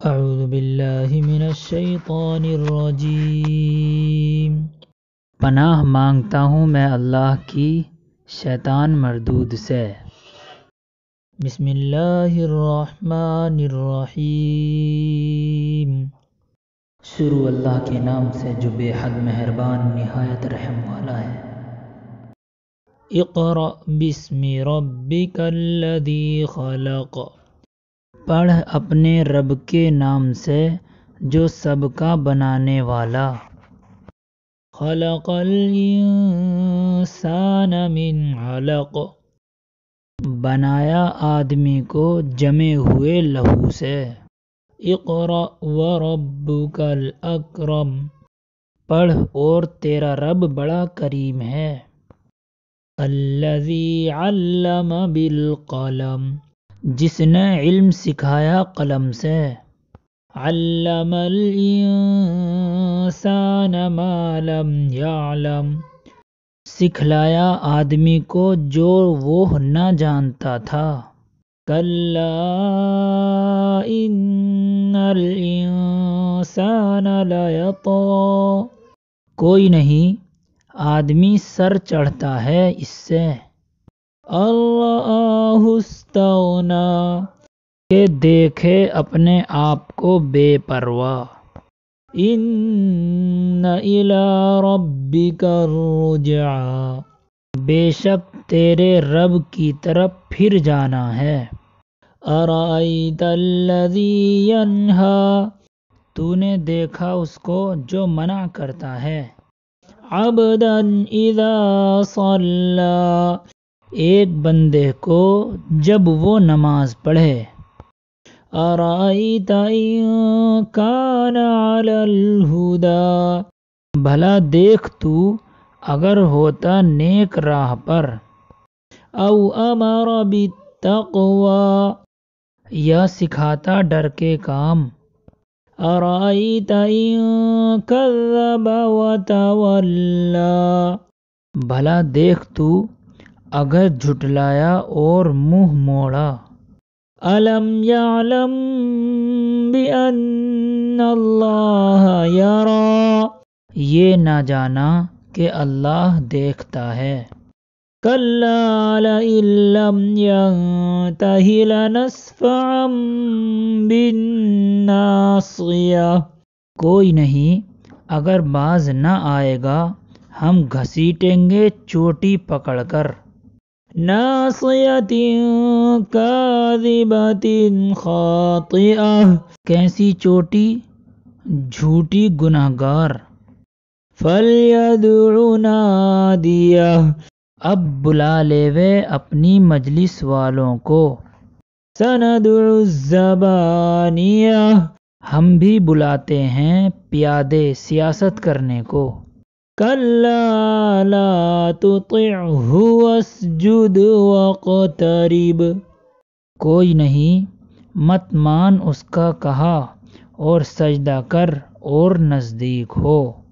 اعوذ باللہ من الشیطان الرجیم۔ پناہ مانگتا ہوں میں اللہ کی شیطان مردود سے۔ بسم اللہ الرحمن الرحیم۔ شروع اللہ کے نام سے جو بے حد مہربان نہایت رحم والا ہے۔ اقرأ بسم ربک الذی خلق، پڑھ اپنے رب کے نام سے جو سب کا بنانے والا۔ خلق الانسان من علق، بنایا آدمی کو جمے ہوئے لہو سے۔ اقرأ وربک الاکرم، پڑھ اور تیرا رب بڑا کریم ہے۔ الذی علم بالقلم، جس نے علم سکھایا قلم سے۔ علم الانسان ما لم یعلم، سکھلایا آدمی کو جو وہ نہ جانتا تھا۔ کلا ان الانسان لیطغی، کوئی نہیں آدمی سر چڑھتا ہے اس سے۔ ان رآہ استغنی، کہ دیکھے اپنے آپ کو بے پرواہ۔ ان الی ربک الرجعی، بے شک تیرے رب کی طرف پھر جانا ہے۔ ارأیت الذی ینہی، تو نے دیکھا اس کو جو منع کرتا ہے۔ عبدا اذا صلی، ایک بندے کو جب وہ نماز پڑھے۔ ارأیت ان کان علی الہدی، بھلا دیکھ تو اگر ہوتا نیک راہ پر۔ او امر بالتقوی، یا سکھاتا ڈر کے کام۔ ارأیت ان کذب وتولی، بھلا دیکھ تو اگر جھٹلایا اور منہ موڑا۔ الم یعلم بان اللہ یری، یہ نہ جانا کہ اللہ دیکھتا ہے۔ کلا لئن لم ینتہ لنسفعا بالناصیہ، کوئی نہیں اگر باز نہ آئے گا ہم گھسیٹیں گے چوٹی پکڑ کر۔ ناصیۃ کاذبۃ خاطئہ، کیسی چوٹی جھوٹی گنہگار۔ فلیدع نادیہ، اب بلا لیوے اپنی مجلس والوں کو۔ سندع الزبانیہ، ہم بھی بلاتے ہیں پیادے سیاست کرنے کو۔ کلا لا تطعہ واسجد واقترب، کوئی نہیں مت مان اس کا کہا اور سجدہ کر اور نزدیک ہو۔